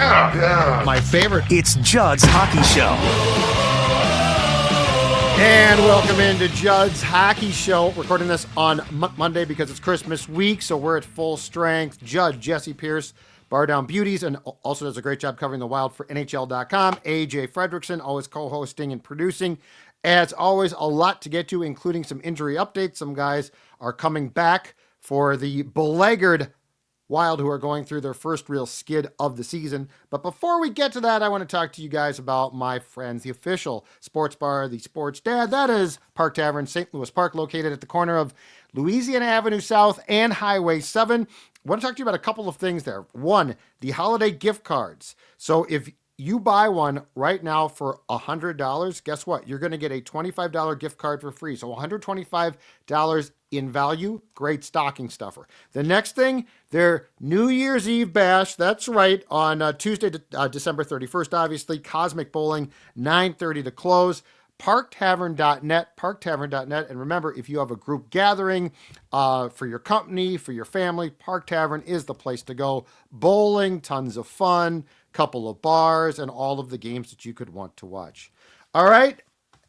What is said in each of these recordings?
My favorite. It's Judd's Hockey Show. And welcome into Judd's Hockey Show. Recording this on Monday because it's Christmas week, so we're at full strength. Judd, Jessi Pierce, Bardown, Beauties, and also does a great job covering the Wild for NHL.com. AJ Fredrickson, always co-hosting and producing. As always, a lot to get to, including some injury updates. Some guys are coming back for the beleaguered Wild, who are going through their first real skid of the season. But before we get to that, I want to talk to you guys about my friends, the official sports bar, the Sports Dad. That is Park Tavern, St. Louis Park, located at the corner of Louisiana Avenue South and Highway 7. I want to talk to you about a couple of things there. One, the holiday gift cards. So if you buy one right now for $100, guess what? You're going to get a $25 gift card for free. So $125 in value. Great stocking stuffer. The next thing, their New Year's Eve bash. That's right. On Tuesday, December 31st, obviously. Cosmic Bowling, 9:30 to close. parktavern.net, parktavern.net. And remember, if you have a group gathering for your company, for your family, Park Tavern is the place to go. Bowling, tons of fun, couple of bars, and all of the games that you could want to watch. All right.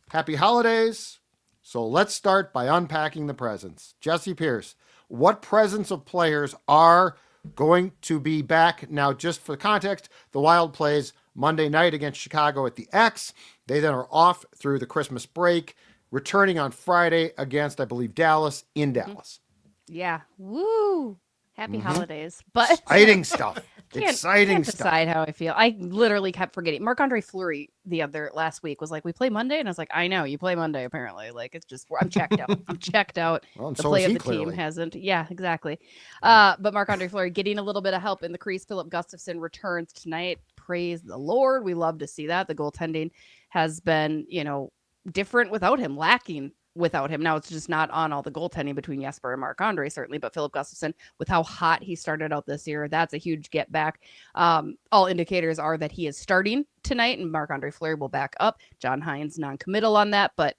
Happy holidays. So let's start by unpacking the presents. Jessi Pierce, what presents of players are going to be back? Now, just for context, the Wild plays Monday night against Chicago at the X. They then are off through the Christmas break, returning on Friday against, I believe, Dallas in Dallas. Yeah. Woo. Happy holidays. But exciting stuff. Can't decide how I feel. I literally kept forgetting. Marc-Andre Fleury last week was like, we play Monday? And I was like, I know, you play Monday, apparently. Like, it's just, I'm checked out. I'm checked out. Well, and the so play is he, of the clearly. team hasn't. Yeah, exactly. But Marc-Andre Fleury getting a little bit of help in the crease. Philip Gustafsson returns tonight. Praise the Lord. We love to see that. The goaltending has been, different without him, lacking without him. Now it's just not on all the goaltending between Jesper and Marc-Andre, certainly, but Philip Gustafsson, with how hot he started out this year, that's a huge get back. All indicators are that he is starting tonight, and Marc-Andre Fleury will back up. John Hines non-committal on that, but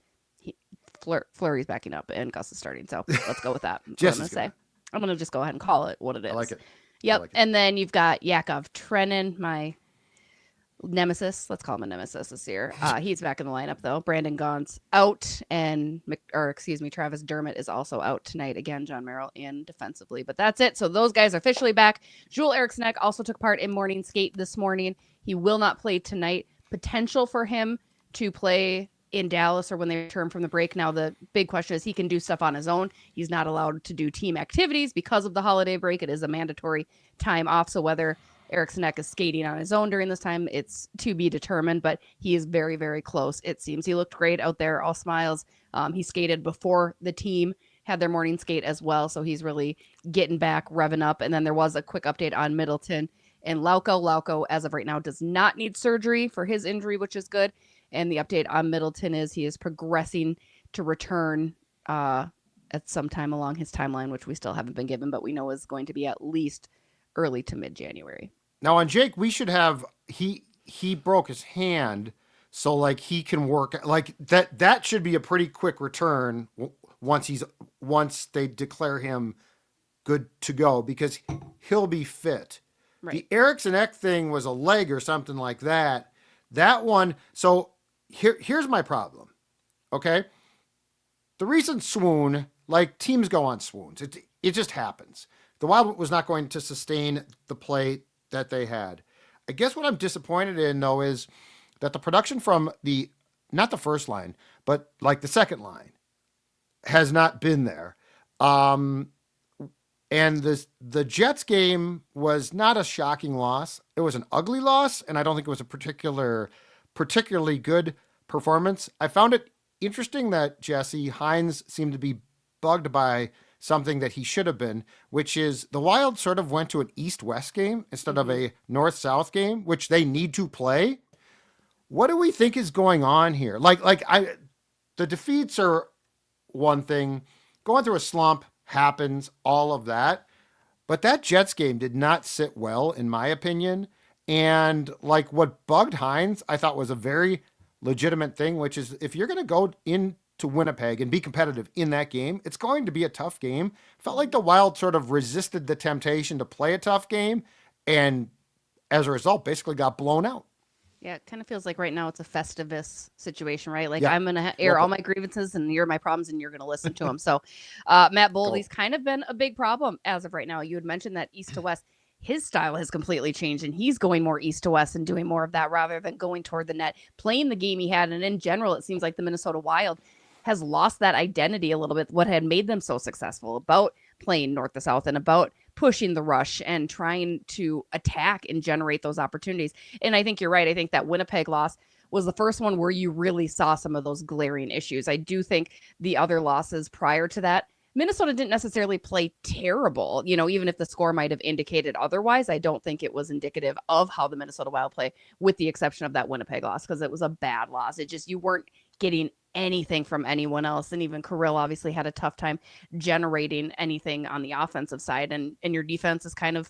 Fleury's backing up and Gus is starting, so let's go with that. That's what I'm going to say. I'm going to just go ahead and call it what it is. I like it. Yep. Like it. And then you've got Yakov Trenin, my nemesis. Let's call him a nemesis this year. He's back in the lineup though. Brandon Gaunt's out, and Travis Dermott is also out tonight. Again, John Merrill in defensively, but that's it. So those guys are officially back. Joel Eriksson Ek also took part in morning skate this morning. He will not play tonight. Potential for him to play in Dallas or when they return from the break. Now, the big question is he can do stuff on his own. He's not allowed to do team activities because of the holiday break. It is a mandatory time off. So whether Eriksson Ek is skating on his own during this time, it's to be determined, but he is very, very close. It seems he looked great out there, all smiles. He skated before the team had their morning skate as well. So he's really getting back, revving up. And then there was a quick update on Middleton and Lauko. Lauko, as of right now, does not need surgery for his injury, which is good. And the update on Middleton is he is progressing to return at some time along his timeline, which we still haven't been given, but we know is going to be at least early to mid-January. Now on Jake, we should have, he broke his hand, so like he can work like that should be a pretty quick return once they declare him good to go, because he'll be fit. Right. The Eriksson Ek thing was a leg or something like that. That one, so here's my problem. Okay? The recent swoon, like teams go on swoons. It just happens. The Wild was not going to sustain the play that they had. I guess what I'm disappointed in, though, is that the production from not the first line, but like the second line has not been there. And the Jets game was not a shocking loss. It was an ugly loss, and I don't think it was a particularly good performance. I found it interesting that Jessi Hines seemed to be bugged by something that he should have been, which is the Wild sort of went to an East-West game instead of a North-South game, which they need to play. What do we think is going on here? The defeats are one thing. Going through a slump happens, all of that. But that Jets game did not sit well, in my opinion. And like what bugged Hines, I thought was a very legitimate thing, which is if you're going to go into Winnipeg and be competitive in that game, it's going to be a tough game. Felt like the Wild sort of resisted the temptation to play a tough game. And as a result, basically got blown out. Yeah, it kind of feels like right now it's a Festivus situation, right? Like Yeah. I'm going to air all my grievances and you're my problems and you're going to listen to them. So Matt Boldy's kind of been a big problem as of right now. You had mentioned that east to west. His style has completely changed and he's going more east to west and doing more of that rather than going toward the net, playing the game he had. And in general, it seems like the Minnesota Wild has lost that identity a little bit, what had made them so successful about playing north to south and about pushing the rush and trying to attack and generate those opportunities. And I think you're right. I think that Winnipeg loss was the first one where you really saw some of those glaring issues. I do think the other losses prior to that, Minnesota didn't necessarily play terrible, even if the score might have indicated otherwise. I don't think it was indicative of how the Minnesota Wild play, with the exception of that Winnipeg loss, because it was a bad loss. It just, you weren't getting anything from anyone else. And even Kirill obviously had a tough time generating anything on the offensive side. And your defense is kind of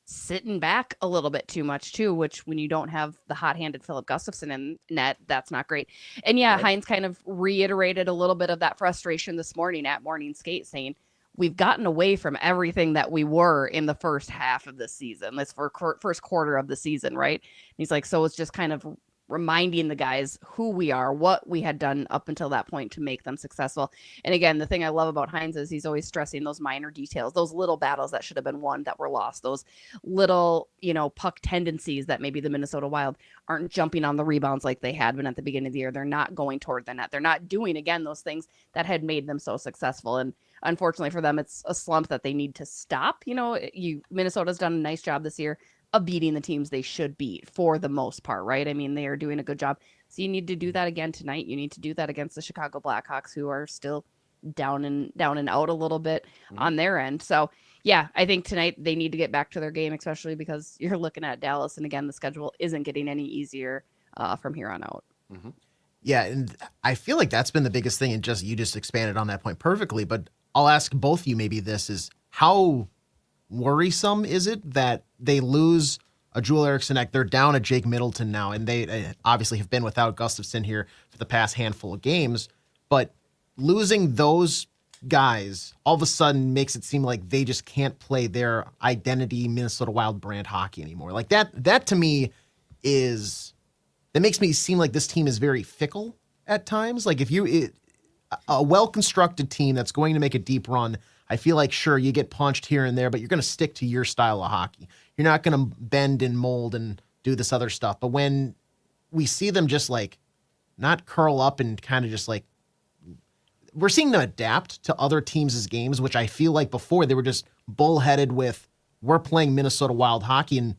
sitting back a little bit too much too, which when you don't have the hot-handed Philip Gustafsson in net, that's not great. And yeah, right. Hines kind of reiterated a little bit of that frustration this morning at morning skate, saying we've gotten away from everything that we were in the first half of the season. That's for first quarter of the season, right? And he's like, so it's just kind of reminding the guys who we are, what we had done up until that point to make them successful. And again, the thing I love about Hines is he's always stressing those minor details, those little battles that should have been won that were lost, those little, puck tendencies that maybe the Minnesota Wild aren't jumping on the rebounds like they had been at the beginning of the year. They're not going toward the net. They're not doing, again, those things that had made them so successful. And unfortunately for them, it's a slump that they need to stop. Minnesota's done a nice job this year of beating the teams they should beat for the most part, right? I mean, they are doing a good job. So you need to do that again tonight. You need to do that against the Chicago Blackhawks, who are still down and out a little bit on their end. So yeah, I think tonight they need to get back to their game, especially because you're looking at Dallas. And again, the schedule isn't getting any easier from here on out. Mm-hmm. Yeah. And I feel like that's been the biggest thing. And you just expanded on that point perfectly, but I'll ask both of you, maybe this is how worrisome is it that they lose a Joel Eriksson Ek? They're down a Jake Middleton now, and they obviously have been without Gustafsson here for the past handful of games. But losing those guys all of a sudden makes it seem like they just can't play their identity Minnesota Wild brand hockey anymore. Like that to me that makes me seem like this team is very fickle at times. Like a well-constructed team that's going to make a deep run, I feel like, sure, you get punched here and there, but you're going to stick to your style of hockey. You're not going to bend and mold and do this other stuff. But when we see them just like not curl up and kind of just like, we're seeing them adapt to other teams' games, which I feel like before they were just bullheaded with, we're playing Minnesota Wild hockey. And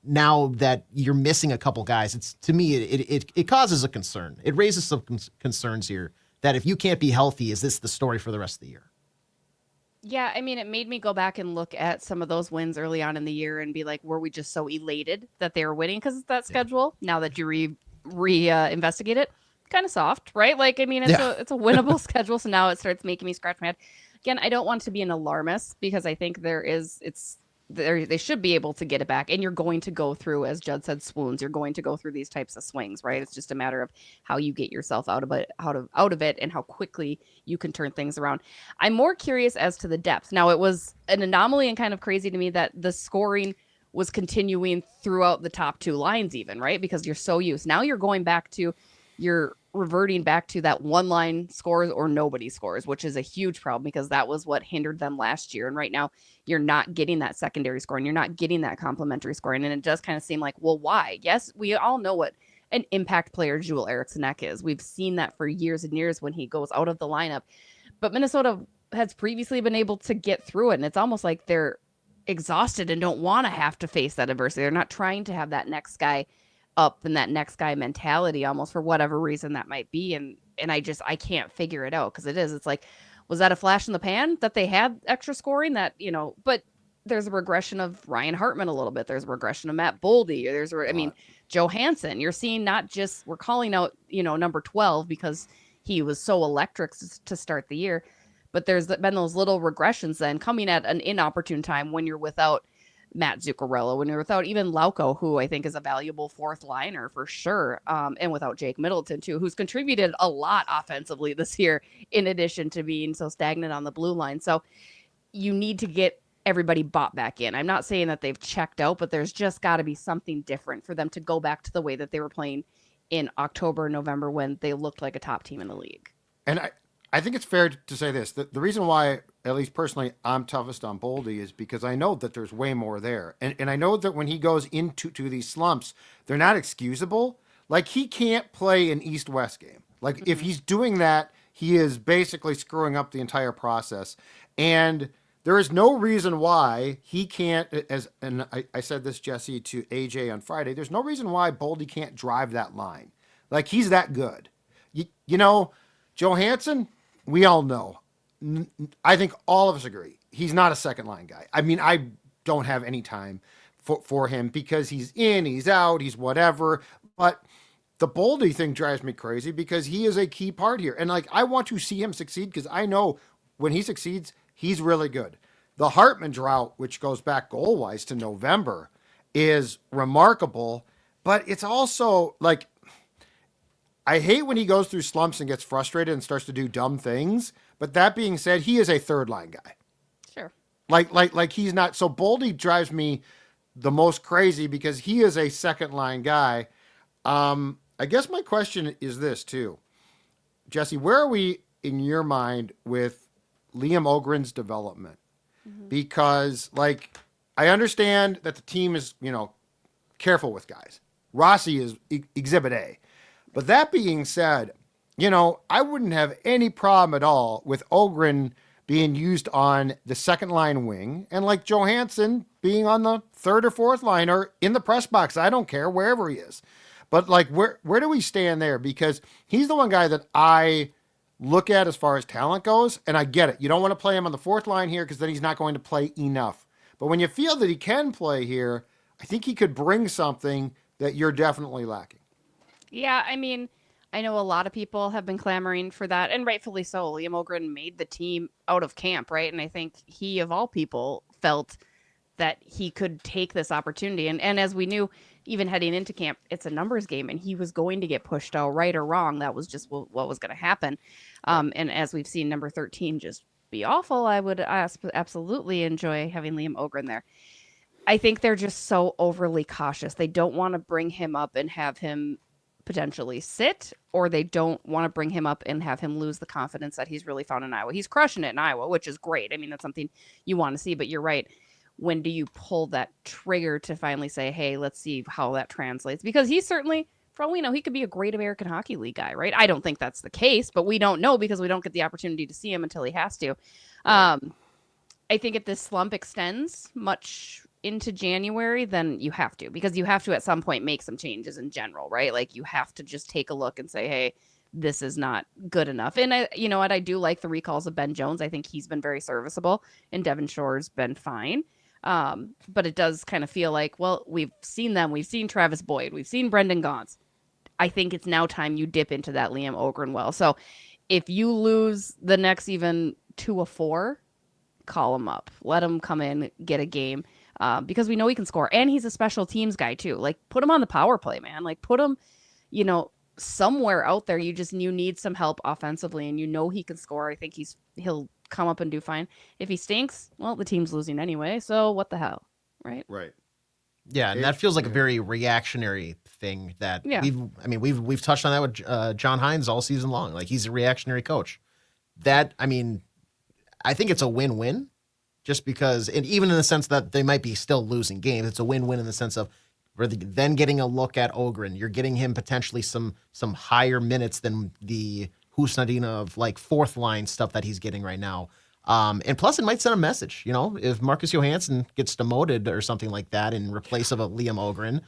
now that you're missing a couple guys, to me, it causes a concern. It raises some concerns here that if you can't be healthy, is this the story for the rest of the year? Yeah, I mean, it made me go back and look at some of those wins early on in the year and be like, were we just so elated that they were winning because it's that schedule? Now that you investigate it, kind of soft, right? Like, I mean, it's a winnable schedule, so now it starts making me scratch my head. Again, I don't want to be an alarmist because I think they should be able to get it back, and you're going to go through, as Judd said, swoons. You're going to go through these types of swings, right? It's just a matter of how you get yourself out of it and how quickly you can turn things around. I'm more curious as to the depth. Now, it was an anomaly and kind of crazy to me that the scoring was continuing throughout the top two lines even, right? Because you're so used. Now you're reverting back to that one line scores or nobody scores, which is a huge problem because that was what hindered them last year. And right now you're not getting that secondary scoring. You're not getting that complementary scoring. And it does kind of seem like, well, why? Yes, we all know what an impact player Joel Eriksson Ek is. We've seen that for years and years when he goes out of the lineup. But Minnesota has previously been able to get through it. And it's almost like they're exhausted and don't want to have to face that adversity. They're not trying to have that next guy up and that next guy mentality almost for whatever reason that might be. And I can't figure it out because it's like, was that a flash in the pan that they had extra scoring that, but there's a regression of Ryan Hartman a little bit. There's a regression of Matt Boldy. Johansson, you're seeing not just, we're calling out, number 12 because he was so electric to start the year, but there's been those little regressions then coming at an inopportune time when you're without Matt Zuccarello, when you're without even Lauko, who I think is a valuable fourth liner for sure, and without Jake Middleton too, who's contributed a lot offensively this year in addition to being so stagnant on the blue line. So you need to get everybody bought back in. I'm not saying that they've checked out, but there's just got to be something different for them to go back to the way that they were playing in October, November, when they looked like a top team in the league. And I think it's fair to say this. The reason why, at least personally, I'm toughest on Boldy is because I know that there's way more there. And I know that when he goes into these slumps, they're not excusable. Like, he can't play an East-West game. Like, if he's doing that, he is basically screwing up the entire process. And there is no reason why he can't, I said this, Jessi, to AJ on Friday, there's no reason why Boldy can't drive that line. Like, he's that good. You know, Johansson, we all know. I think all of us agree. He's not a second-line guy. I mean, I don't have any time for him because he's in, he's out, he's whatever. But the Boldy thing drives me crazy because he is a key part here. And, like, I want to see him succeed because I know when he succeeds, he's really good. The Hartman drought, which goes back goal-wise to November, is remarkable. But it's also, like, I hate when he goes through slumps and gets frustrated and starts to do dumb things. But that being said, he is a third-line guy. Sure. Like he's not. So Boldy drives me the most crazy because he is a second-line guy. I guess my question is this too, Jessi. Where are we in your mind with Liam Ogren's development? Because, like, I understand that the team is, careful with guys. Rossi is exhibit A. But that being said, I wouldn't have any problem at all with Ogren being used on the second line wing and, like, Johansson being on the third or fourth line or in the press box. I don't care, wherever he is. But, like, where do we stand there? Because he's the one guy that I look at as far as talent goes, and I get it. You don't want to play him on the fourth line here because then he's not going to play enough. But when you feel that he can play here, I think he could bring something that you're definitely lacking. Yeah, I mean, I know a lot of people have been clamoring for that, and rightfully so. Liam Ogren made the team out of camp, right? And I think he, of all people, felt that he could take this opportunity. And as we knew, even heading into camp, it's a numbers game, and he was going to get pushed out, right or wrong. That was just what was going to happen. And as we've seen number 13 just be awful, I would absolutely enjoy having Liam Ogren there. I think they're just so overly cautious. They don't want to bring him up and have him potentially sit, or they don't want to bring him up and have him lose the confidence that he's really found in Iowa. He's crushing it in Iowa, which is great. I mean, that's something you want to see, but you're right. When do you pull that trigger to finally say, hey, let's see how that translates? Because he's certainly, for all we know, he could be a great American Hockey League guy, right? I don't think that's the case, but we don't know because we don't get the opportunity to see him until he has to. I think if this slump extends much into January, then you have to, because you have to at some point make some changes in general, right? Like, you have to just take a look and say, hey, this is not good enough. And you know what? I do like the recalls of Ben Jones. I think he's been very serviceable, and Devin Shore's been fine. But it does kind of feel like, well, we've seen them. We've seen Travis Boyd. We've seen Brendan Gaunce. I think it's now time you dip into that Liam Ogren well. So if you lose the next even 2 of 4, call him up. Let him come in, get a game, because we know he can score. And he's a special teams guy too. Like, put him on the power play, man. Like, put him, somewhere out there. You need some help offensively, and he can score. I think he'll come up and do fine. If he stinks, well, the team's losing anyway, so what the hell, right? Right. Yeah, and that feels like a very reactionary thing that we've touched on that with John Hines all season long. Like, he's a reactionary coach. That, I think it's a win-win, just because, and even in the sense that they might be still losing games, it's a win-win in the sense of then getting a look at Ogren. You're getting him potentially some higher minutes than the Husnadina of, like, fourth line stuff that he's getting right now. And plus, it might send a message, if Marcus Johansson gets demoted or something like that in replace of a Liam Ogren,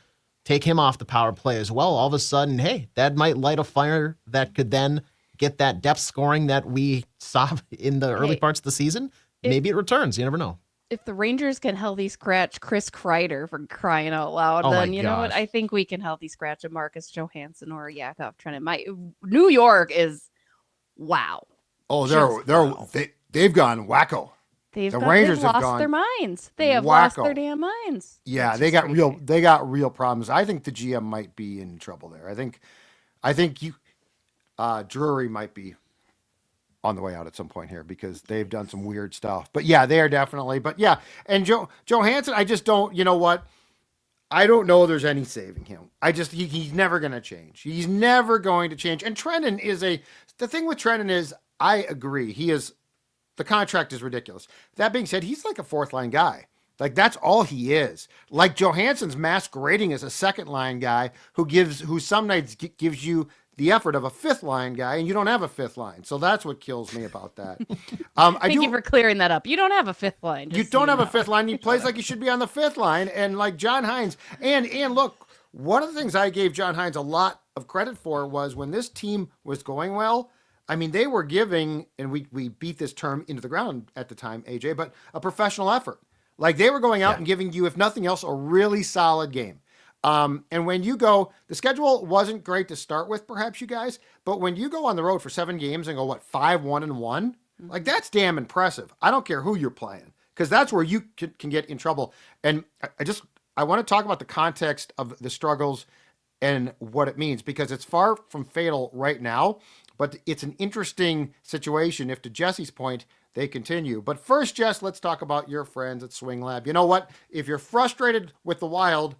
take him off the power play as well. All of a sudden, hey, that might light a fire that could then get that depth scoring that we saw in the early parts of the season. Maybe it returns. You never know. If the Rangers can healthy scratch Chris Kreider, for crying out loud, then you know what? I think we can healthy scratch a Marcus Johansson or a Yakov Trenin. New York is wow. Oh, they've gone wacko. They've Rangers have lost their minds. They have wacko. lost their damn minds. Yeah, they got real problems. I think the GM might be in trouble there. I think Drury might be on the way out at some point here because they've done some weird stuff. But yeah, they are definitely. But yeah, and Johansson, I just don't. You know what? I don't know there's any saving him. He's never going to change. He's never going to change. And Trennan the thing with Trennan is, I agree. The contract is ridiculous. That being said, he's like a fourth line guy. Like that's all he is. Like Johansson's masquerading as a second line guy who some nights gives you the effort of a fifth line guy, and you don't have a fifth line. So that's what kills me about that. Thank you for clearing that up. You don't have a fifth line. You don't have a fifth line. He plays like he should be on the fifth line. And like John Hines, and look, one of the things I gave John Hines a lot of credit for was when this team was going well, I mean, they were giving, and we beat this term into the ground at the time, AJ, but a professional effort. Like they were going out and giving you, if nothing else, a really solid game. And when you go, the schedule wasn't great to start with, perhaps you guys, but when you go on the road for 7 games and go, 5-1-1, like that's damn impressive. I don't care who you're playing, because that's where you can get in trouble. And I want to talk about the context of the struggles and what it means, because it's far from fatal right now, but it's an interesting situation if, to Jessi's point, they continue. But first, Jess, let's talk about your friends at Swing Lab. You know what? If you're frustrated with the Wild,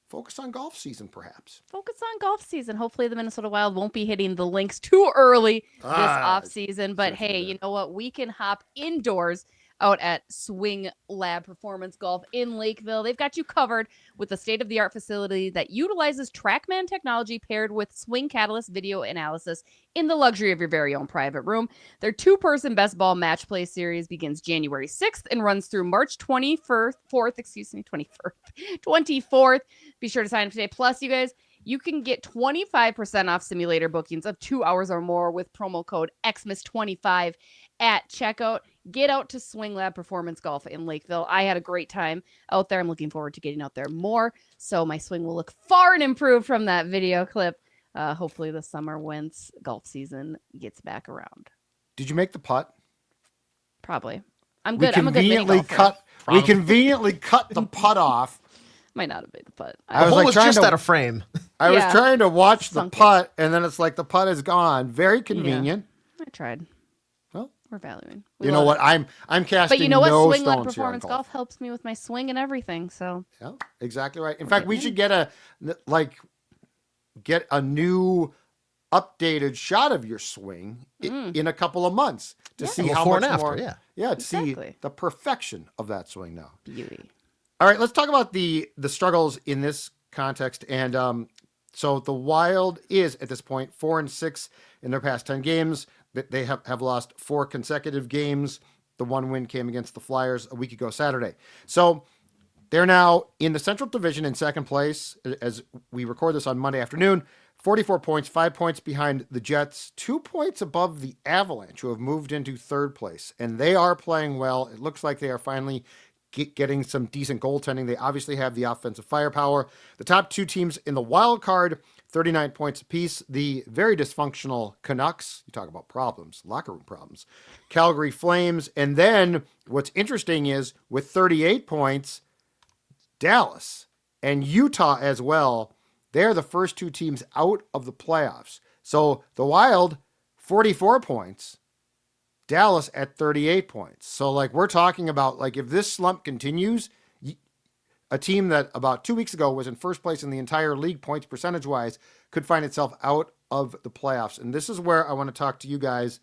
focus on golf season, perhaps. Focus on golf season. Hopefully the Minnesota Wild won't be hitting the links too early this off season. But hey, you know what? We can hop indoors out at Swing Lab Performance Golf in Lakeville. They've got you covered with a state-of-the-art facility that utilizes TrackMan technology paired with Swing Catalyst video analysis in the luxury of your very own private room. Their 2-person best ball match play series begins January 6th and runs through March 24th. Be sure to sign up today. Plus, you guys, you can get 25% off simulator bookings of 2 hours or more with promo code XMIS25 at checkout. Get out to Swing Lab Performance Golf in Lakeville. I had a great time out there. I'm looking forward to getting out there more. So my swing will look far and improved from that video clip. Hopefully this summer once golf season gets back around. Did you make the putt? Probably. I'm good. I'm a good mini golfer. We conveniently cut the putt off. Might not have made the putt. The hole was just out of frame. I was trying to watch the putt, and then it's like the putt is gone. Very convenient. Yeah, I tried. Well, we're valuing. You know what? I'm casting. But you know what? No Swing Lab stones Performance here on golf helps me with my swing and everything. So yeah, exactly right. In fact, we should get a new updated shot of your swing in a couple of months to see how much more. To see the perfection of that swing now. Beauty. All right, let's talk about the struggles in this context. And so the Wild is at this point 4-6 in their past 10 games. They have lost 4 consecutive games. The one win came against the Flyers a week ago Saturday. So they're now in the Central Division in second place as we record this on Monday afternoon. 44 points, 5 points behind the Jets, 2 points above the Avalanche, who have moved into third place. And they are playing well. It looks like they are finally getting some decent goaltending. They obviously have the offensive firepower. The top 2 teams in the wild card, 39 points apiece. The very dysfunctional Canucks, you talk about problems, locker room problems, Calgary Flames. And then what's interesting is with 38 points, Dallas and Utah as well. They're the first 2 teams out of the playoffs. So the Wild, 44 points. Dallas at 38 points. So like we're talking about like if this slump continues, a team that about 2 weeks ago was in first place in the entire league points percentage wise could find itself out of the playoffs. And this is where I want to talk to you guys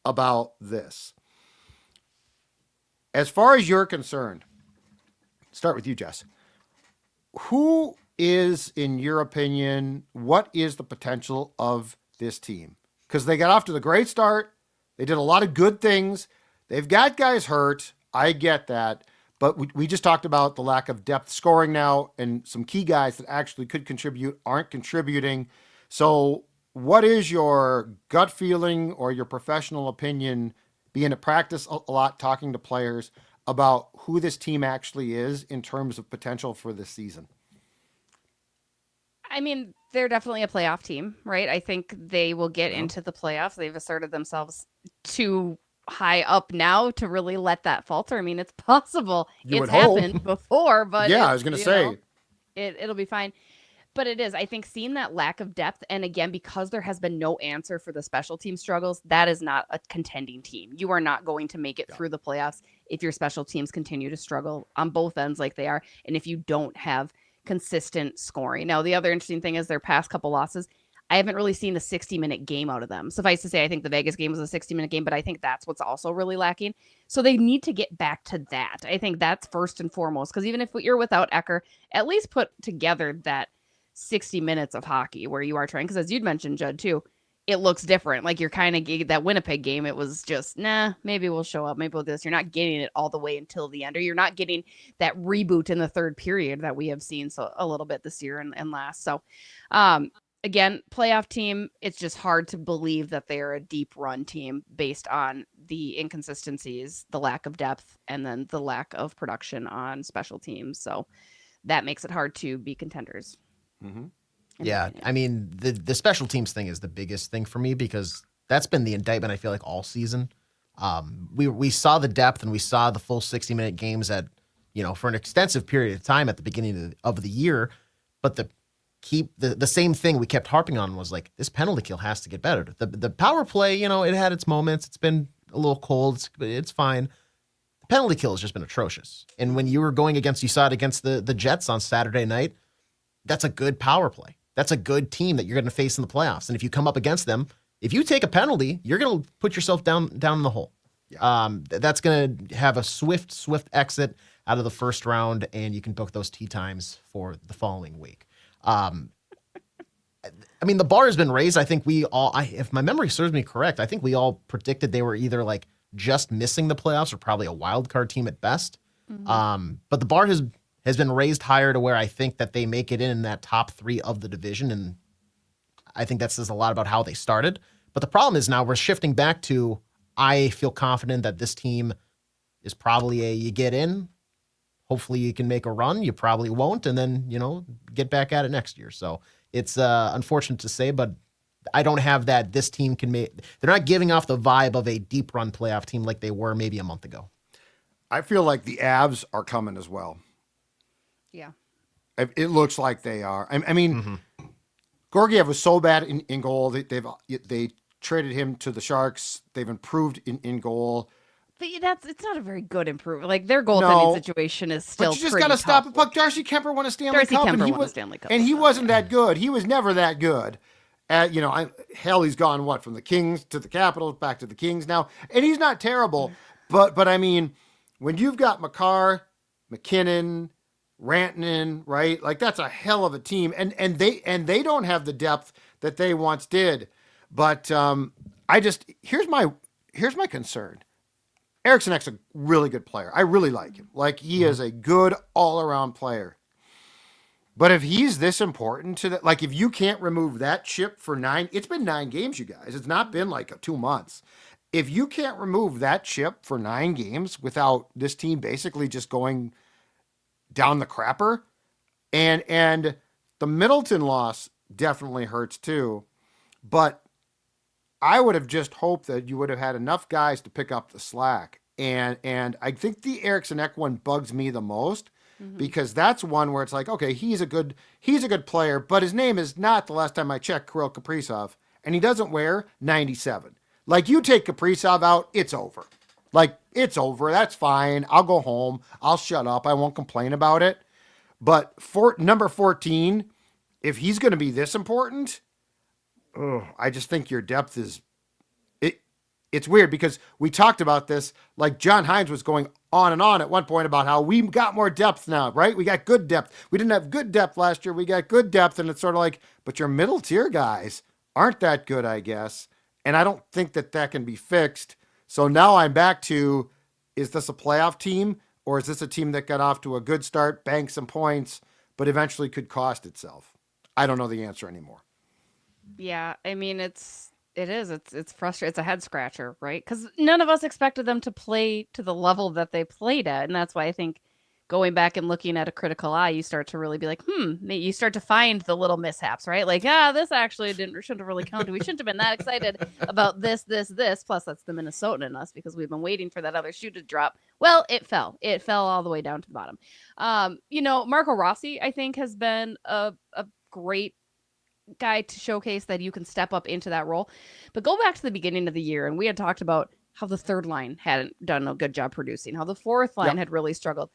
about this. As far as you're concerned, start with you, Jess. Who is, in your opinion, what is the potential of this team? Because they got off to the great start. They did a lot of good things. They've got guys hurt. I get that. But we just talked about the lack of depth scoring now, and some key guys that actually could contribute aren't contributing. So what is your gut feeling or your professional opinion, being at practice a lot, talking to players, about who this team actually is in terms of potential for this season? I mean, they're definitely a playoff team, right? I think they will get into the playoffs. They've asserted themselves too high up now to really let that falter. I mean, it's possible. It's happened before, but yeah, I was going to say it'll be fine. But it is. I think seeing that lack of depth, and again, because there has been no answer for the special team struggles, that is not a contending team. You are not going to make it through the playoffs if your special teams continue to struggle on both ends like they are, and if you don't have consistent scoring. Now, the other interesting thing is their past couple losses, I haven't really seen a 60-minute game out of them. Suffice to say, I think the Vegas game was a 60-minute game, but I think that's what's also really lacking. So they need to get back to that. I think that's first and foremost, because even if you're without Ecker, at least put together that 60 minutes of hockey where you are trying, because as you'd mentioned, Judd, too, it looks different. Like you're kind of that Winnipeg game, it was just, maybe we'll show up, maybe we'll do this. You're not getting it all the way until the end, or you're not getting that reboot in the third period that we have seen a little bit this year and last. So, again, playoff team, it's just hard to believe that they're a deep run team based on the inconsistencies, the lack of depth, and then the lack of production on special teams. So that makes it hard to be contenders. Mm-hmm. Yeah, I mean, the special teams thing is the biggest thing for me because that's been the indictment, I feel like, all season. We saw the depth and we saw the full 60-minute games for an extensive period of time at the beginning of the year, but the same thing we kept harping on was like, this penalty kill has to get better. The power play, it had its moments. It's been a little cold, but it's fine. The penalty kill has just been atrocious. And when you were you saw it against the Jets on Saturday night, that's a good power play. That's a good team that you're going to face in the playoffs. And if you come up against them, if you take a penalty, you're going to put yourself down in the hole. Yeah. That's going to have a swift exit out of the first round, and you can book those tee times for the following week. I mean, the bar has been raised. I think we all, if my memory serves me correct, I think we all predicted they were either like just missing the playoffs or probably a wild card team at best. Mm-hmm. But the bar has been raised higher to where I think that they make it in that top 3 of the division. And I think that says a lot about how they started. But the problem is now we're shifting back to, I feel confident that this team is probably you get in, hopefully you can make a run. You probably won't. And then, get back at it next year. So it's unfortunate to say, but I don't have that this team can make. They're not giving off the vibe of a deep run playoff team like they were maybe a month ago. I feel like the Avs are coming as well. Yeah. It looks like they are. I mean, Georgiev was so bad in goal. They traded him to the Sharks. They've improved in goal. But it's not a very good improvement. Like their goaltending situation is still. But you just got to stop the puck. Darcy Kemper won a Stanley Cup, and he wasn't that good. He was never that good. He's gone from the Kings to the Capitals, back to the Kings now, and he's not terrible. But I mean, when you've got Makar, McKinnon, Rantanen, right? Like that's a hell of a team, and they don't have the depth that they once did. But here's my concern. Eriksson Ek's a really good player. I really like him. Like he is a good all-around player. But if he's this important to that, like if you can't remove that chip for it's been 9 games, you guys. It's not been like 2 months. If you can't remove that chip for 9 games without this team basically just going down the crapper, and the Middleton loss definitely hurts too. But I would have just hoped that you would have had enough guys to pick up the slack. And I think the Eriksson Ek one bugs me the most because that's one where it's like, okay, he's a good player, but his name is not, the last time I checked, Kirill Kaprizov, and he doesn't wear 97. Like you take Kaprizov out, it's over. Like it's over. That's fine. I'll go home. I'll shut up. I won't complain about it. But for number 14, if he's going to be this important, I just think your depth is it's weird because we talked about this, like John Hines was going on and on at one point about how we got more depth now, right? We got good depth. We didn't have good depth last year. We got good depth. And it's sort of like, but your middle tier guys aren't that good, I guess. And I don't think that can be fixed. So now I'm back to, is this a playoff team or is this a team that got off to a good start, banked some points, but eventually could cost itself? I don't know the answer anymore. Yeah, I mean, it's frustrating. It's a head scratcher, right? Because none of us expected them to play to the level that they played at. And that's why I think going back and looking at a critical eye, you start to really be like, you start to find the little mishaps, right? Like, this actually shouldn't have really counted. We shouldn't have been that excited about this. Plus, that's the Minnesotan in us because we've been waiting for that other shoe to drop. Well, it fell. It fell all the way down to the bottom. Marco Rossi, I think, has been a great guy to showcase that you can step up into that role. But go back to the beginning of the year, and we had talked about how the third line hadn't done a good job producing, how the fourth line had really struggled.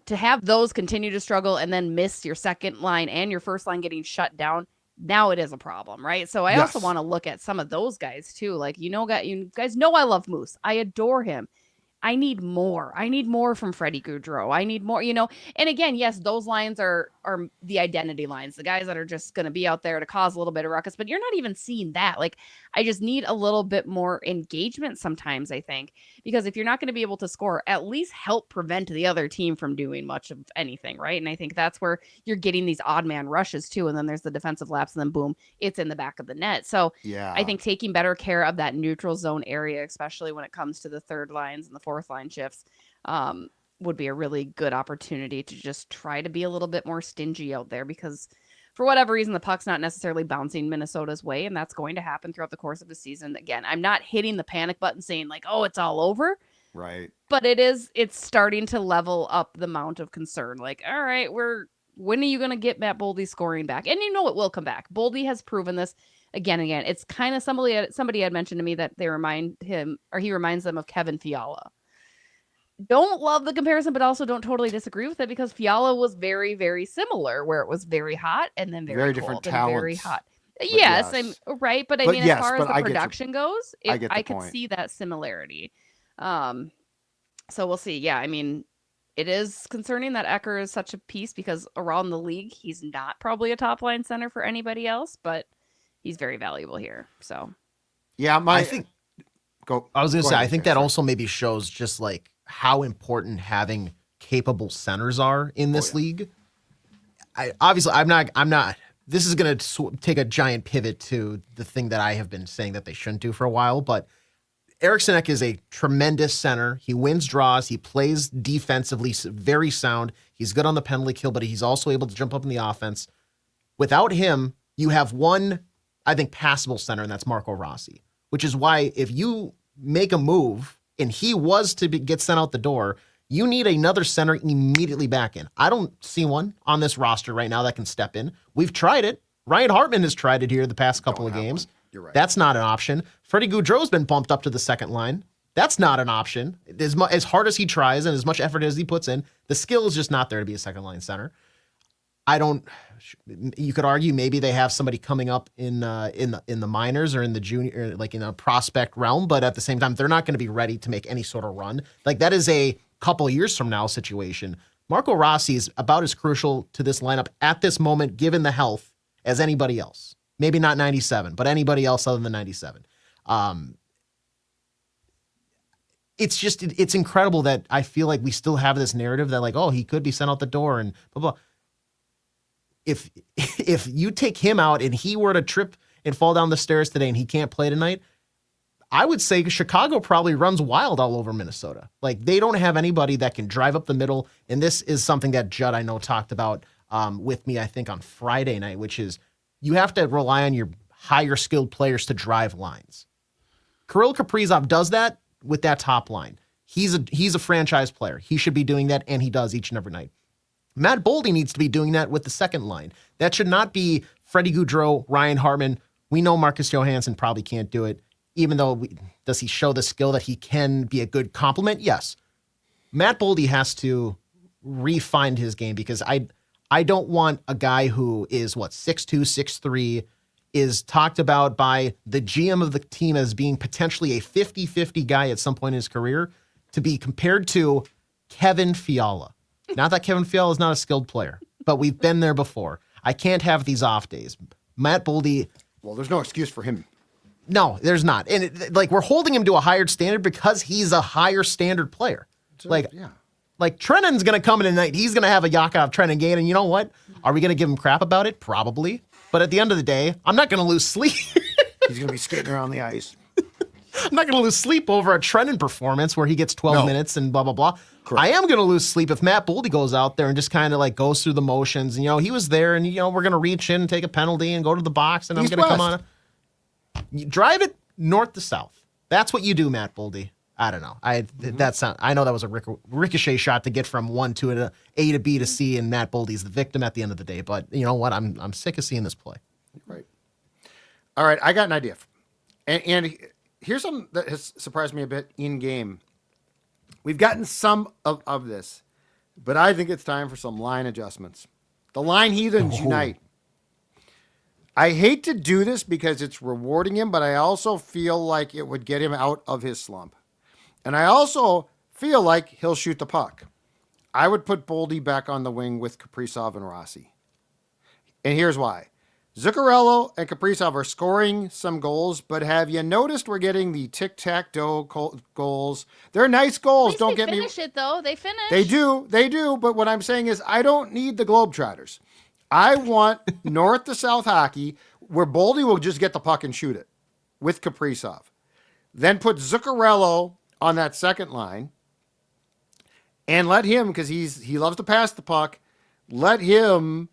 To have those continue to struggle and then miss your second line and your first line getting shut down, now it is a problem, right? So I also want to look at some of those guys too. Like, you guys know I love Moose. I adore him. I need more. I need more from Freddie Gaudreau. I need more, And again, yes, those lines are the identity lines, the guys that are just going to be out there to cause a little bit of ruckus, but you're not even seeing that. Like, I just need a little bit more engagement sometimes, I think, because if you're not going to be able to score, at least help prevent the other team from doing much of anything, right? And I think that's where you're getting these odd man rushes too, and then there's the defensive lapse, and then boom, it's in the back of the net. So I think taking better care of that neutral zone area, especially when it comes to the third lines and the fourth line shifts, would be a really good opportunity to just try to be a little bit more stingy out there, because for whatever reason, the puck's not necessarily bouncing Minnesota's way, and that's going to happen throughout the course of the season. Again, I'm not hitting the panic button saying like, oh, it's all over. Right. But it's starting to level up the amount of concern. Like, all right, when are you going to get Matt Boldy scoring back? And it will come back. Boldy has proven this again and again. It's kind of somebody had mentioned to me that he reminds them of Kevin Fiala. Don't love the comparison, but also don't totally disagree with it, because Fiala was very, very similar, where it was very hot and then very different cold talents. And very hot. Yes, I'm right, but I mean, as far as the production goes, I could see that similarity. So we'll see. Yeah, I mean, it is concerning that Ecker is such a piece, because around the league, he's not probably a top line center for anybody else, but he's very valuable here. So yeah, I think that also maybe shows just like how important having capable centers are in this league. I'm not, this is going to take a giant pivot to the thing that I have been saying that they shouldn't do for a while, but Eriksson Ek is a tremendous center. He wins draws. He plays defensively very sound. He's good on the penalty kill, but he's also able to jump up in the offense. Without him, you have one, I think, passable center, and that's Marco Rossi, which is why if you make a move and he was to get sent out the door, you need another center immediately back in. I don't see one on this roster right now that can step in. We've tried it. Ryan Hartman has tried it here the past couple of games. You're right. That's not an option. Freddie Gaudreau's been bumped up to the second line. That's not an option. As hard as he tries and as much effort as he puts in, the skill is just not there to be a second line center. You could argue maybe they have somebody coming up in the minors or in the junior, like in a prospect realm, but at the same time, they're not going to be ready to make any sort of run. Like, that is a couple years from now situation. Marco Rossi is about as crucial to this lineup at this moment, given the health, as anybody else. Maybe not 97, but anybody else other than 97. It's incredible that I feel like we still have this narrative that like, oh, he could be sent out the door and blah, blah. If you take him out and he were to trip and fall down the stairs today and he can't play tonight, I would say Chicago probably runs wild all over Minnesota. Like, they don't have anybody that can drive up the middle. And this is something that Judd, I know, talked about with me, I think, on Friday night, which is you have to rely on your higher skilled players to drive lines. Kirill Kaprizov does that with that top line. He's a franchise player. He should be doing that, and he does each and every night. Matt Boldy needs to be doing that with the second line. That should not be Freddie Gaudreau, Ryan Hartman. We know Marcus Johansson probably can't do it, even though does he show the skill that he can be a good complement? Yes. Matt Boldy has to refine his game, because I don't want a guy who is 6'2", 6'3", is talked about by the GM of the team as being potentially a 50-50 guy at some point in his career, to be compared to Kevin Fiala. Not that Kevin Fiala is not a skilled player, but we've been there before. I can't have these off days. Matt Boldy. Well, there's no excuse for him. No, there's not. And we're holding him to a higher standard because he's a higher standard player. Like Trennan's going to come in tonight. He's going to have a Yakov Trennan game. And you know what? Are we going to give him crap about it? Probably. But at the end of the day, I'm not going to lose sleep. He's going to be skating around the ice. I'm not going to lose sleep over a Trennan performance where he gets 12 minutes and blah, blah, blah. Correct. I am going to lose sleep if Matt Boldy goes out there and just kind of like goes through the motions. And, he was there and, we're going to reach in and take a penalty and go to the box and I'm going to come on. You drive it north to south. That's what you do, Matt Boldy. I don't know. I know that was a ricochet shot to get from one to an A to B to C, and Matt Boldy's the victim at the end of the day. But you know what? I'm sick of seeing this play. Right. All right, I got an idea. And here's something that has surprised me a bit in game. We've gotten some of this, but I think it's time for some line adjustments. The line heathens unite. I hate to do this because it's rewarding him, but I also feel like it would get him out of his slump. And I also feel like he'll shoot the puck. I would put Boldy back on the wing with Kaprizov and Rossi. And here's why. Zuccarello and Kaprizov are scoring some goals, but have you noticed we're getting the tic-tac-toe goals? They're nice goals, don't get me... They finish it, though. They finish. They do, but what I'm saying is I don't need the Globetrotters. I want north to south hockey where Boldy will just get the puck and shoot it with Kaprizov. Then put Zuccarello on that second line and let him, because he loves to pass the puck, let him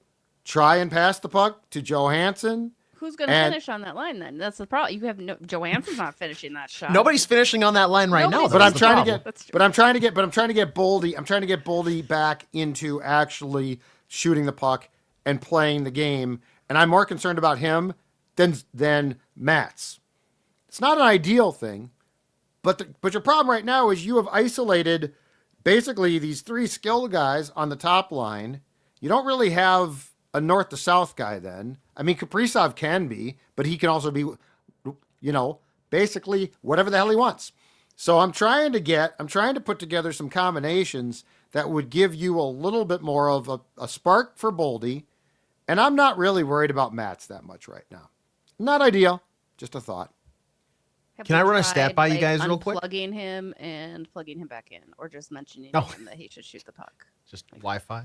try and pass the puck to Johansson. Who's going to finish on that line then? That's the problem. You have Johansson's not finishing that shot. Nobody's finishing on that line right now. But I'm trying to get Boldy back into actually shooting the puck and playing the game. And I'm more concerned about him than Mats. It's not an ideal thing, but your problem right now is you have isolated basically these three skilled guys on the top line. You don't really have a north to south guy then. I mean, Kaprizov can be, but he can also be, basically whatever the hell he wants. So I'm trying to put together some combinations that would give you a little bit more of a spark for Boldy. And I'm not really worried about Mats that much right now. Not ideal, just a thought. Can I run a stat by you guys real quick? Unplugging him and plugging him back in, or just mentioning him that he should shoot the puck. Just Wi-Fi?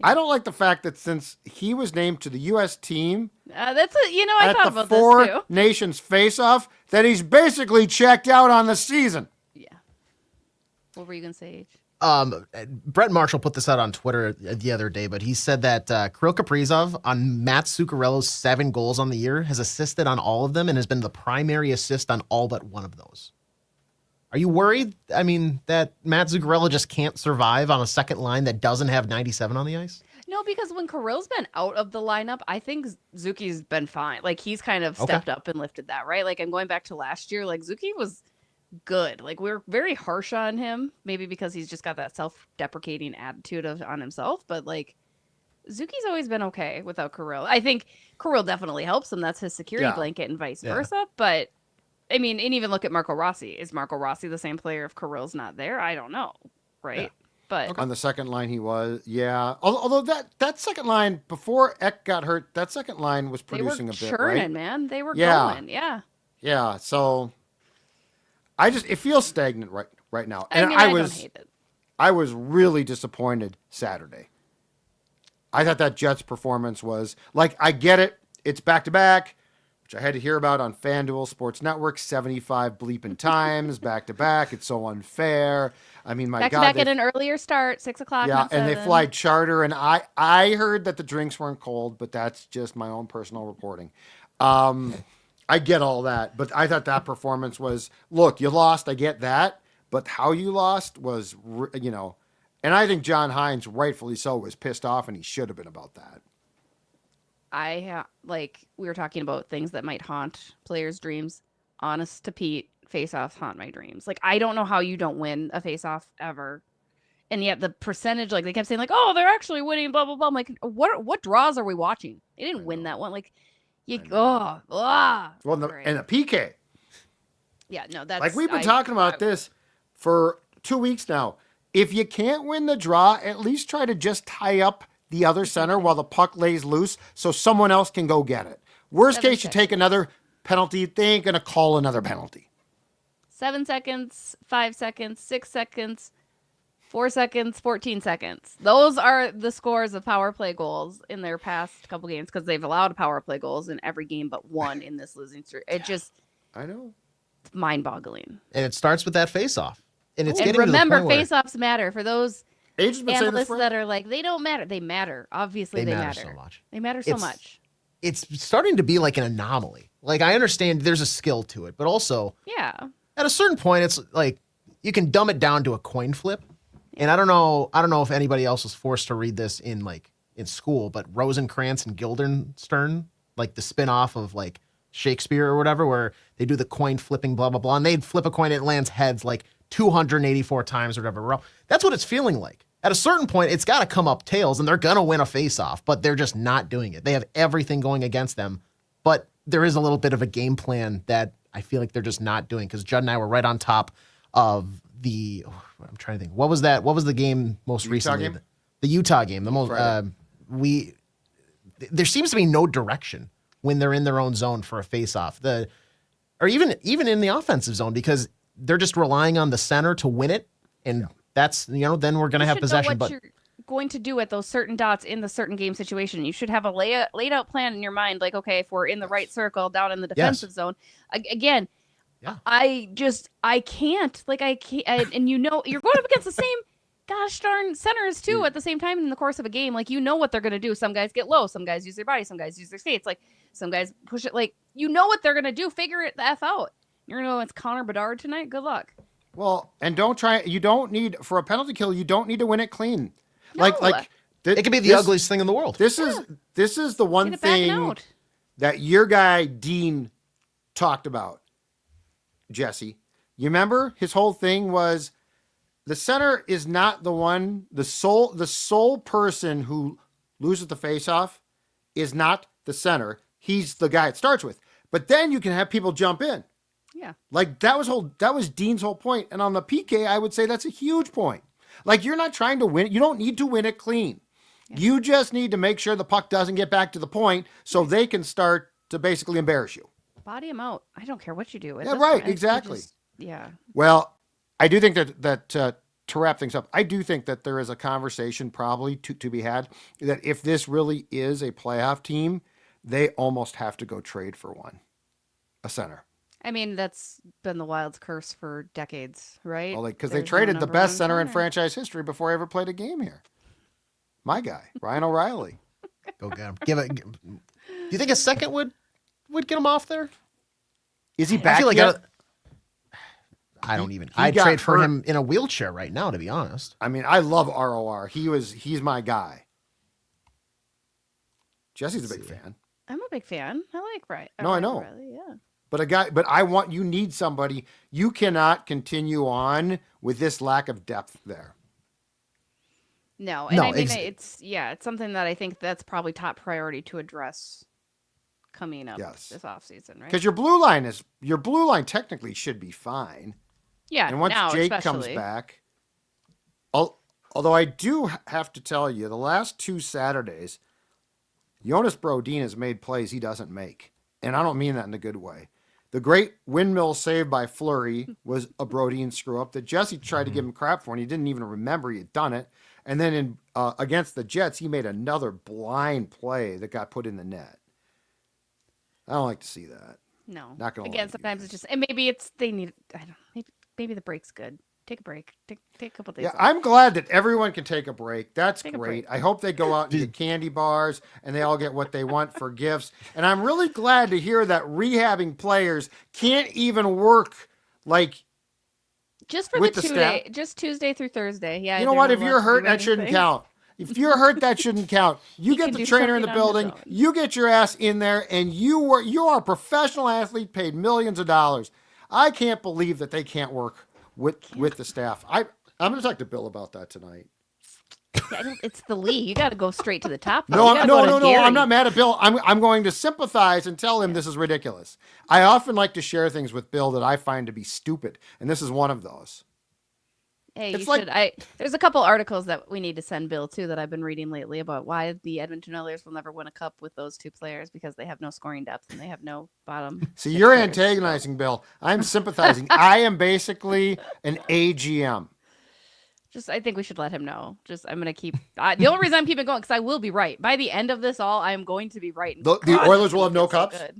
I don't like the fact that since he was named to the U.S. team I thought about the Four this too. Nations Faceoff, that he's basically checked out on the season. Yeah. What were you going to say, H? Brett Marshall put this out on Twitter the other day, but he said that Kirill Kaprizov on Matt Zuccarello's 7 goals on the year has assisted on all of them and has been the primary assist on all but one of those. Are you worried, that Matt Zuccarello just can't survive on a second line that doesn't have 97 on the ice? No, because when Kirill's been out of the lineup, I think Zuki's been fine. Like, he's kind of stepped up and lifted that, right? Like, I'm going back to last year. Like, Zuki was good. Like, we're very harsh on him, maybe because he's just got that self-deprecating attitude on himself. But, like, Zuki's always been okay without Kirill. I think Kirill definitely helps him. That's his security blanket and vice versa. But, and even look at Marco Rossi. Is Marco Rossi the same player if Kirill's not there? I don't know, right? Yeah. But on the second line, he was, yeah. Although that second line, before Ek got hurt, that second line was producing a bit, right? Churning, man. They were going, Yeah, so it feels stagnant right now. And I don't hate it. I was really disappointed Saturday. I thought that Jets performance was, I get it. It's back-to-back, which I had to hear about on FanDuel Sports Network 75 bleeping times, back-to-back. It's so unfair. My God. Back at an earlier start, 6 o'clock. Yeah, and they fly charter, and I heard that the drinks weren't cold, but that's just my own personal reporting. I get all that, but I thought that performance was, look, you lost, I get that, but how you lost was, and I think John Hines, rightfully so, was pissed off, and he should have been about that. We were talking about things that might haunt players' dreams. Honest to Pete, face-offs haunt my dreams. I don't know how you don't win a face-off ever. And yet the percentage, they kept saying, oh, they're actually winning, blah, blah, blah. I'm like, what draws are we watching? They didn't win that one. Well, and a PK. Yeah, no, that's... we've been talking about this for 2 weeks now. If you can't win the draw, at least try to just tie up the other center while the puck lays loose so someone else can go get it. Worst case, you take another penalty. They ain't going to call another penalty. 7 seconds, 5 seconds, 6 seconds, 4 seconds, 14 seconds. Those are the scores of power play goals in their past couple games because they've allowed power play goals in every game but one in this losing streak. It just... I know. It's mind-boggling. And it starts with that face-off. And it's getting remember, to the point face-offs matter for those analysts that are they don't matter. They matter. Obviously, they matter so much. They matter so much. It's starting to be like an anomaly. I understand there's a skill to it, but also, yeah, at a certain point, it's you can dumb it down to a coin flip. And I don't know if anybody else was forced to read this in school, but Rosencrantz and Guildenstern, like the spin-off of like Shakespeare or whatever, where they do the coin flipping, blah, blah, blah, and they'd flip a coin and it lands heads like 284 times or whatever. That's what it's feeling like. At a certain point, it's got to come up tails, and they're going to win a face-off, but they're just not doing it. They have everything going against them, but there is a little bit of a game plan that I feel like they're just not doing, because Judd and I were right on top of I'm trying to think. What was that? What was the game most recently? Game? The Utah game. The most there seems to be no direction when they're in their own zone for a face-off. Or even in the offensive zone, because they're just relying on the center to win it, and that's then we're going to have possession. But you're going to do at those certain dots in the certain game situation. You should have a laid out plan in your mind, like, okay, if we're in the right circle down in the defensive zone, again. Yeah. I can't, and you're going up against the same gosh darn centers too at the same time in the course of a game. Like, what they're going to do. Some guys get low, some guys use their body, some guys use their skates, like some guys push it, like, what they're going to do. Figure it the F out. You're going to know it's Connor Bedard tonight. Good luck. Well, and you don't need, for a penalty kill, you don't need to win it clean. No. It could be the ugliest thing in the world. This is the one thing that your guy Dean talked about. Jessi, you remember his whole thing was the center is not the sole person who loses the faceoff is not the center. He's the guy it starts with. But then you can have people jump in. Yeah. Like that was Dean's whole point. And on the PK, I would say that's a huge point. Like, you're not trying to win. You don't need to win it clean. Yeah. You just need to make sure the puck doesn't get back to the point so they can start to basically embarrass you. Body him out. I don't care what you do. Yeah, right. Point, exactly. Yeah. Well, I do think that to wrap things up, I do think that there is a conversation probably to be had that if this really is a playoff team, they almost have to go trade for a center. I mean, that's been the Wild's curse for decades, right? Well, because they traded the best center in franchise history before I ever played a game here. My guy, Ryan O'Reilly. Go get him. Do you think a second would get him off there? Is he back yet? I'd trade for him in a wheelchair right now, to be honest. I mean, I love ROR. He's my guy. Jesse's a big fan. I'm a big fan. I like Ryan. No, I know. Riley, yeah. But you need somebody. You cannot continue on with this lack of depth there. No, and I mean, it's something that I think that's probably top priority to address coming up this offseason, right? Because your blue line technically should be fine. Yeah, and once Jake comes back, although I do have to tell you, the last 2 Saturdays, Jonas Brodin has made plays he doesn't make, and I don't mean that in a good way. The great windmill save by Fleury was a Brodin screw up that Jessi tried to give him crap for, and he didn't even remember he had done it. And then in against the Jets, he made another blind play that got put in the net. I don't like to see that. No, not gonna. Again, sometimes it's just, and maybe they need. I don't know. Maybe the break's good. Take a break. Take a couple days. Yeah, off. I'm glad that everyone can take a break. That's great. Break. I hope they go out and get candy bars and they all get what they want for gifts. And I'm really glad to hear that rehabbing players can't even work like just for the 2 day, just Tuesday through Thursday. Yeah. You know what? If you're hurt, that shouldn't count. If you're hurt, that shouldn't count. You get the trainer in the building. You get your ass in there, and you are a professional athlete paid millions of dollars. I can't believe that they can't work with the staff. I'm going to talk to Bill about that tonight. It's the league. You got to go straight to the top. No. I'm not mad at Bill. I'm going to sympathize and tell him this is ridiculous. I often like to share things with Bill that I find to be stupid, and this is one of those. Hey, there's a couple articles that we need to send Bill too that I've been reading lately about why the Edmonton Oilers will never win a cup with those two players, because they have no scoring depth and they have no bottom. See, you're antagonizing Bill. I'm sympathizing. I am basically an AGM. I think we should let him know. I'm going to keep. The only reason I'm keeping going because I will be right by the end of this. I am going to be right. The Oilers will have no cups. So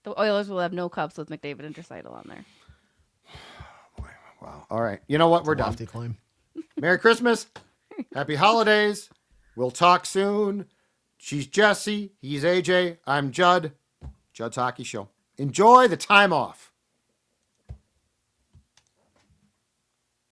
the Oilers will have no cups with McDavid and Draisaitl on there. Wow. All right. You know what? We're done. Claim. Merry Christmas. Happy holidays. We'll talk soon. She's Jessi. He's AJ. I'm Judd. Judd's Hockey Show. Enjoy the time off.